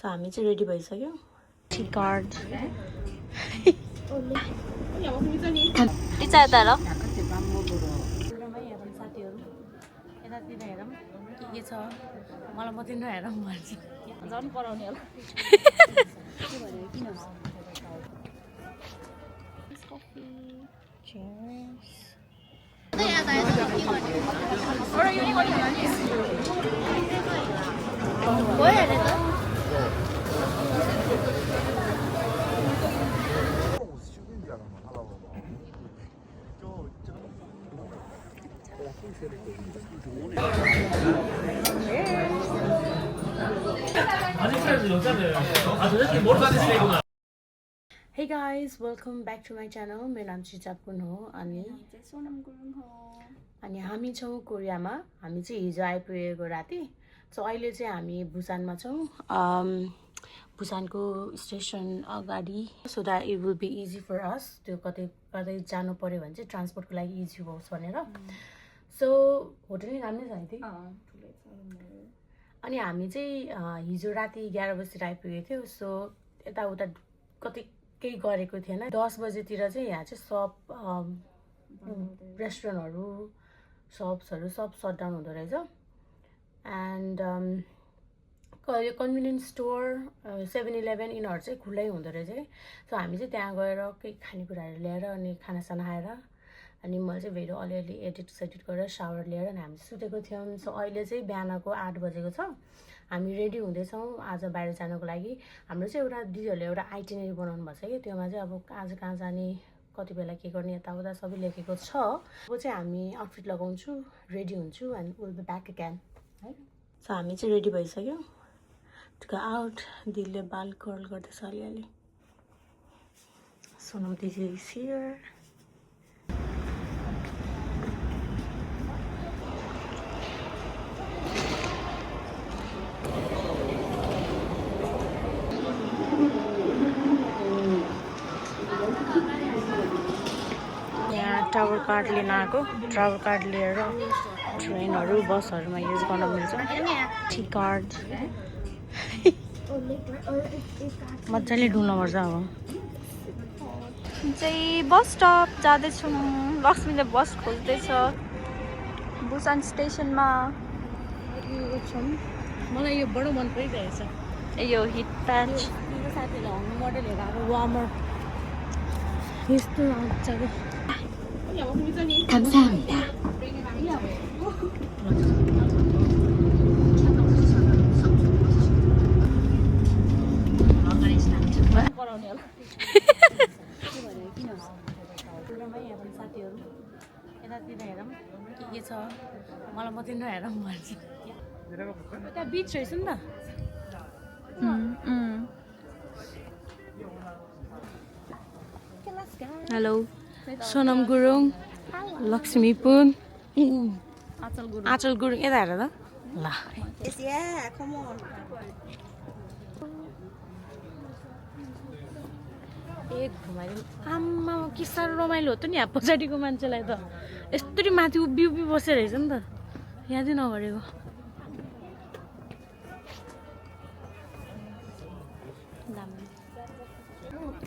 So हामी चाहिँ ready भइसक्यो टी कार्ड इच्छा यता हेर साथीहरू यतातिर हेरौँ के छ मलाई मात्रै नहेरौँ भन्छ झन् पराउने होला Hey guys, welcome back to my channel. मेरो नाम चाहिँ जापुन हो अनि सोनम गुरुङ हो अनि हामी छौँ कोरियामा हामी चाहिँ हिजो आइपुगेको राति सो अहिले चाहिँ हामी बुसानमा छौँ बुसानको स्टेसन अगाडि so that it will be easy for us त्यो कतै कतै जानु पर्यो भने चाहिँ ट्रान्सपोर्टको लागि इजी होस् भनेर सो होटल नै राम्रै छ है अनि हामी चाहिँ हिजो राति 11 बजीतिर आइपुगेको थियो सो यताउता कतै केही गरेको थिएन 10 बजेतिर चाहिँ यहाँ चाहिँ सब रेस्टुरेन्टहरू सप्सहरू सब सटडाउन हुँदो रहेछ एन्ड कन्भिनियन्स स्टोर 7-11 यिनीहरू चाहिँ खुल्लै हुँदो रहेछ है सो हामी चाहिँ त्यहाँ गएर केही खानेकुराहरू ल्याएर अनि खानासाना खाएर अनि मैले चाहिँ भिडियो अलिअलि एडिट गरेर सावर लिएर अनि हामी सुतेको थियौँ सो अहिले चाहिँ बिहानको 8 बजेको छ हामी रेडी हुँदैछौँ आज बाहिर जानको लागि हाम्रो चाहिँ एउटा दिदीहरूले एउटा आइटिनरी बनाउनु भएको छ कि त्योमा चाहिँ अब आज कहाँ जाने कति बेला के गर्ने यताउता सबै लेखेको छ अब चाहिँ हामी आउटफिट लगाउँछु रेडी हुन्छु and will be back again है सो हामी चाहिँ रेडी भइसक्यो टु आउट दिदीले बाल कर्ल गर्दैछ अलिअलि सोनम दिदी इज हियर ट्राभल कार्ड लिन आएको ट्राभल कार्ड लिएर ट्रेनहरू बसहरूमा युज गर्न मिल्छ टी कार्ड मजाले ढुल्नुपर्छ अब चाहिँ बस स्टप जाँदैछौँ लक्ष्मीले बस खोज्दैछ बुसान स्टेसनमा मलाई यो बडो मन परिरहेछ यो हिट प्याच साथीहरूले हङ्गु मोडलहरू अब वार्मर यस्तो आउँछ 감사합니다. पराउने होला साथीहरू यतातिर हेरौँ के छ मलाई मात्रै नहेरौँ भन्छ त्यहाँ बिच रहेछ नि त हेलो सोनम गुरुङ लक्ष्मी पुन आँचल गुरुङ यता हेर त ल एक घुमाइदिनु आम्मा के साह्रो रमाइलो हो त नि यहाँ पछाडिको मान्छेलाई त यस्तरी माथि उभि बसेर रहेछ नि त यादै नगरेको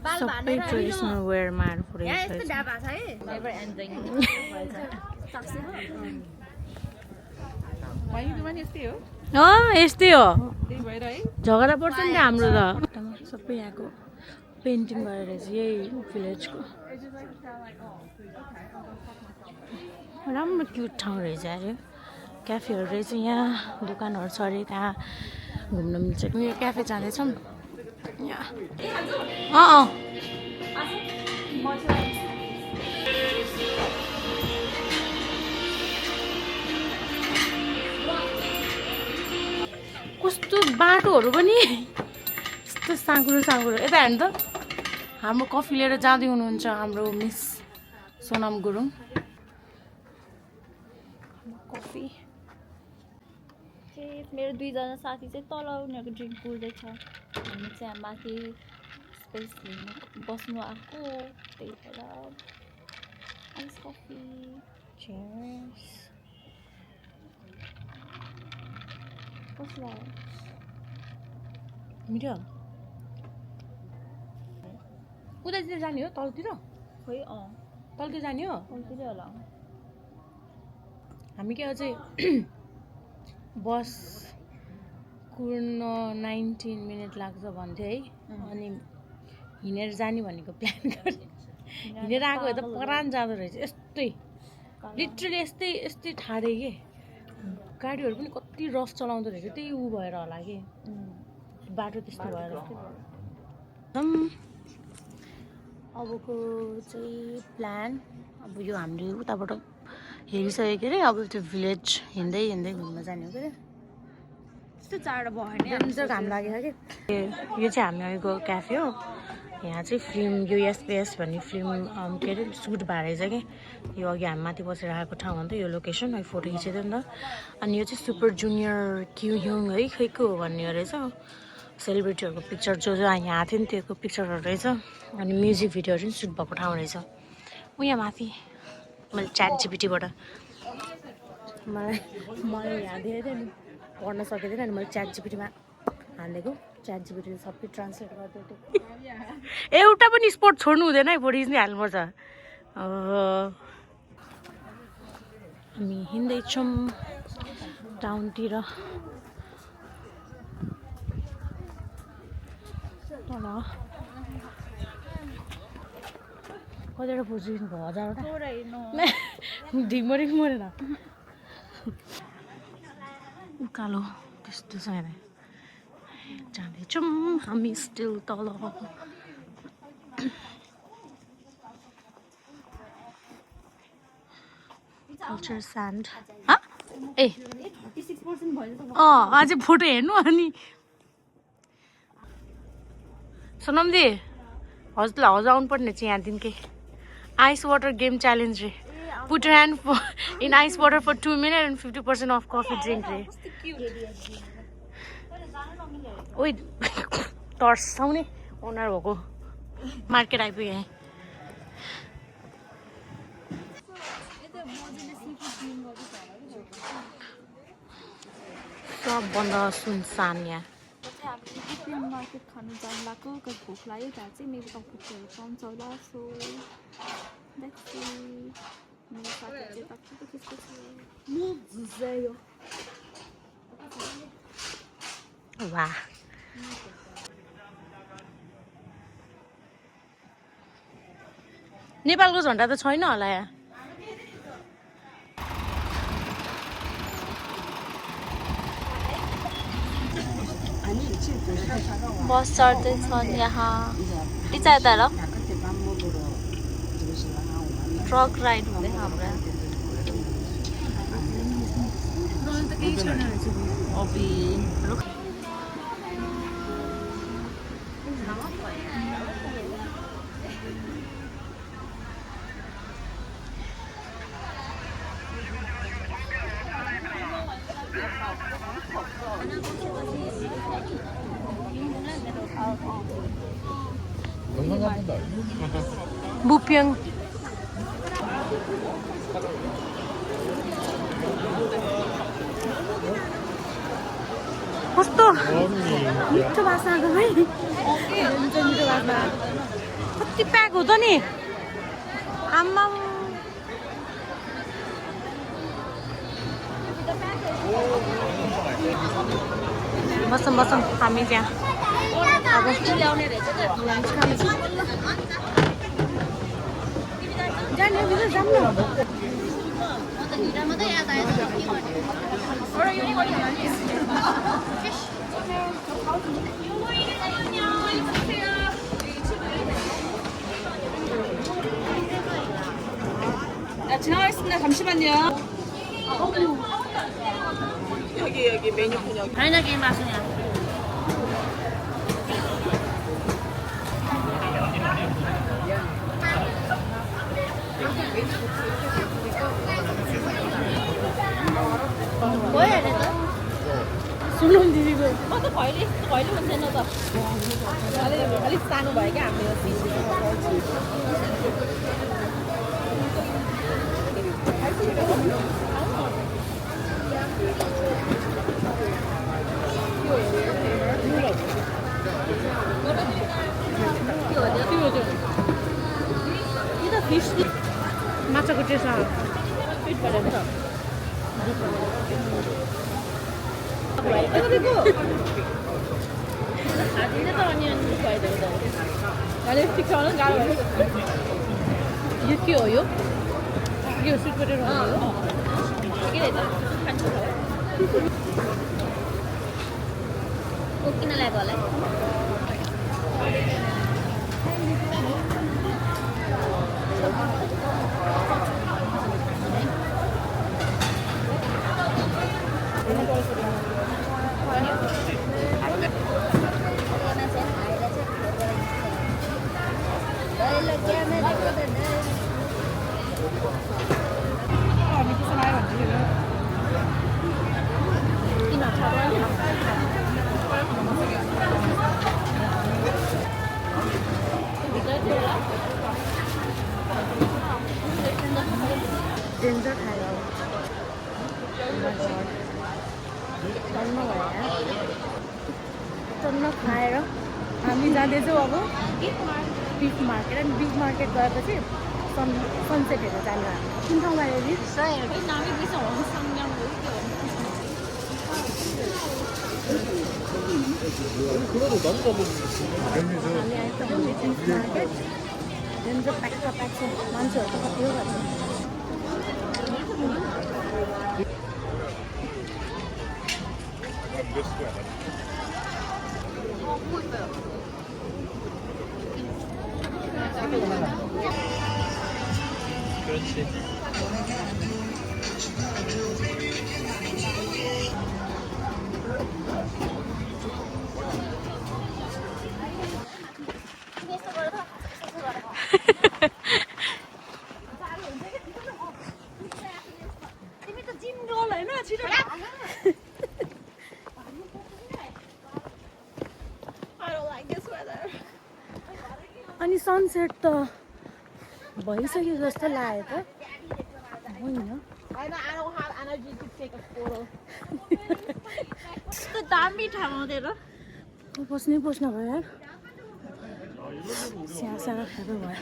सबै ट्रेडिसनल वेयरमा आएर पुऱ्याइरहेको यस्तै हो झगडा पर्छ नि त हाम्रो त सबै यहाँको पेन्टिङ गरेर रहेछ यही भिलेजको राम्रो क्युट ठाउँ रहेछ अरे क्याफेहरू रहेछ यहाँ दोकानहरू छ अरे त्यहाँ घुम्न मिल्छ यो क्याफे जाँदैछौँ कस्तो बाटोहरू पनि यस्तो साँघुरो यता हेर्नु त हाम्रो कफी लिएर जाँदै हुनुहुन्छ हाम्रो मिस सोनम गुरुङ कफी मेरो दुईजना साथी चाहिँ तल उनीहरूको ड्रिङ्क पुर्दैछ हामी चाहिँ माथि स्पेस लिनु बस्नु आएको त्यही भएर आइस कफी Cheers. कसलाई मिठो उतातिर जाने हो तलतिर खोइ तलतिर जाने हो कतिले होला हामी के अझै बस कुर्न 19 मिनट लाग्छ भन्थ्यो है अनि हिँडेर जाने भनेको प्लान गरेँ हिँडेर आएको भए त परान जाँदो रहेछ यस्तै लिटरली यस्तै ठाडे के गाडीहरू पनि कति रफ चलाउँदो रहेछ त्यही ऊ भएर होला कि बाटो त्यस्तो भएर अबको चाहिँ प्लान अब यो हामीले उताबाट हेरिसक्यो के अरे अब त्यो भिलेज हिँड्दै घुम्न जाने हो के अरे त्यस्तो चाँडो भएन डेन्जर घाम लागेको कि यो चाहिँ हामी अहिलेको क्याफे हो यहाँ चाहिँ फिल्म युएसपिएस भन्ने फिल्म के अरे सुट भएर रहेछ कि यो अघि हामी माथि बसेर आएको ठाउँ हो नि त यो लोकेसन अहिले फोटो खिचेको नि त अनि यो चाहिँ सुपर जुनियर क्यु ह्युङ है खै को हो भन्ने रहेछ सेलिब्रिटीहरूको पिक्चर जो यहाँ आएको थियो नि त्यो पिक्चरहरू रहेछ अनि म्युजिक भिडियोहरू पनि सुट भएको ठाउँ रहेछ ऊ यहाँ माथि मैले च्याट जिपिटीबाट मलाई यहाँ दिएको थियो नि पढ्न सकेको थिएन अनि मैले च्याट जिपिटीमा हालेको च्याट जिपिटीले सबै ट्रान्सलेट गरिदिएको थियो एउटा पनि स्पोर्ट छोड्नु हुँदैन है बढी नै हाल्नुपर्छ हामी हिँड्दैछौँ टाउनतिर तल कतिवटा पोजिसन भयो 1000वटा ढिमरी मरेन उकालो त्यस्तो छ यहाँ जाँदैछौँ हामी स्टिल तल कल्चर स्यान्ड ए अझै फोटो हेर्नु अनि सोनम दि हजुरलाई हजुर आउनु पर्ने चाहिँ यहाँदेखि आइस वाटर गेम च्यालेन्ज रे put your hand in ice water for 2 minute and 50% of coffee drink रे ओइ तर्साउने ओनर भएको मार्केट आइपुग्यो यहाँ सबभन्दा सुनसान यहाँ मार्केट खानु जानु लाग्यो भोक लाग्यो त्यहाँ चाहिँ मेरो टपिकहरू पाउँछ होला सो मेरो साथीहरू चाहिँ त्यस्तो छ वाह नेपालको झन्डा त छैन होला यहाँ बस चढ्दैछन् यहाँ यता ल ट्रक राइड हुँदैन हाम्रो बुप्यङ कस्तो मिठो बास्ना आएको भाइ मिठो बास्ना कति प्याक हो त नि आम्मा बसौँ हामी त्यहाँ अब ल्याउने रहेछ लन्च खानु जाने जाऊँ न 지나가겠습니다. 잠시만요. 여기 메뉴판 여기. 다이나기 맛이냐? 뭐야 얘네들? सुनौँ दिदीको म त कहिले हुँदैन त अलिक सानो भयो क्या हाम्रो माछाको टेस्ट अलिक टिकाउन गाह्रो भयो यो के हो यो स्विट पोटेटो हो के रहेछ खान्छ किन ल्याएको होला हामी त्यसो आयो भन्दाखेरि किन छ डेन्जर खाएर टन्न खाएर हामी जाँदैछौँ अब बिफ मार्केट अनि बिफ मार्केट गएपछि सनसेट हेरेर जानु कुन ठाउँमा हेर्ने नामै बिर्सौँ संज्ञा हामी आइसक्यौँ बिफ मार्केट डेन्जर प्याक छ मान्छेहरू त कति हो गर्छ 그렇지. तिमी त जिम गर्ल हैन छिटो अनि सनसेट त भइसक्यो जस्तो लाग्यो त होइन कस्तो दामी ठाउँदै र बस्नै बस्न भयो यार सानो खाएको भयो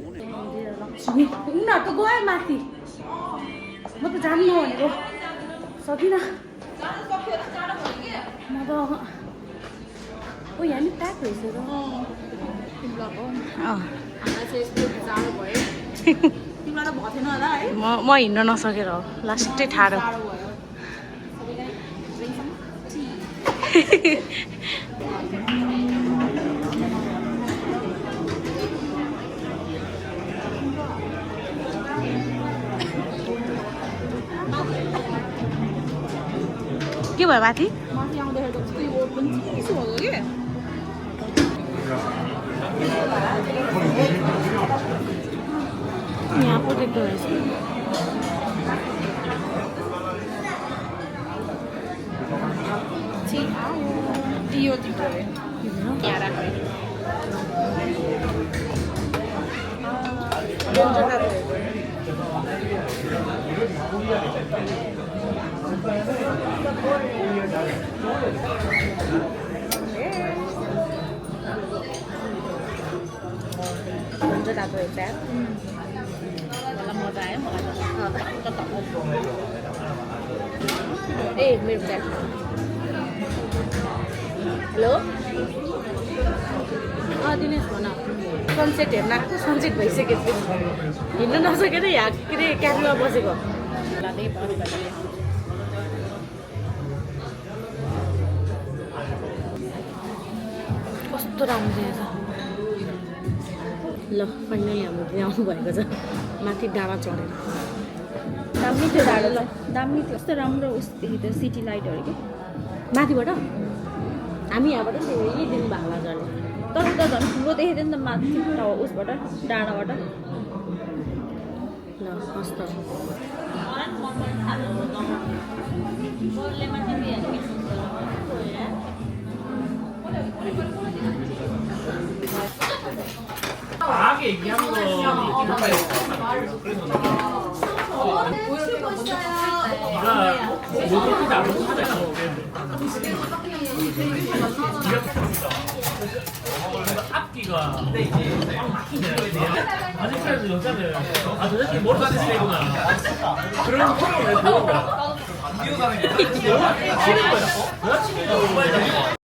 उनीहरू त गयो माथि म त जान्नु भनेको सकिनँ म त ओ यहाँ नि प्याक भइसक्यो तिमीलाई त भएन होला है म हिँड्न नसकेर हो लास्टै ठाडो के भयो माथि माथि आउँदाखेरि त कस्तो यो पनि चिसो भएको कि यहाँ प्रोटेक्ट रहेछ यो तिम्रो यहाँ राख्ने हुन्छ तातो एउटा मजा आयो मलाई ए मेरो ब्याग हेलो दिनेश भन सनसेट हेर्न आएको सनसेट भइसकेपछि हिँड्न नसकेर यहाँ के अरे क्याफेमा बसेको कस्तो राम्रो रहेछ ल फाइनली हाम्रो चाहिँ आउनुभएको छ माथि डाँडा चढेर दामी थियो डाँडो ल दामी थियो कस्तो राम्रो उस देखियो सिटी लाइटहरू कि माथिबाट हामी यहाँबाट यही दिन भाला झर्ने तर त झन् ठुलो देखेको थियो नि त माथि उसबाट डाँडाबाट ल कस्तो 솔직하게 얘기하는 거 있긴 한데 네가 뭐 그렇게 나쁘지 않아. 앞뒤가 꽉 막히네. 아직까지도 여자들 아 저 새끼 머리 다니는 애구나 그런 표현을 보는 거야. 싫은 거야. 여자친구가 오빠에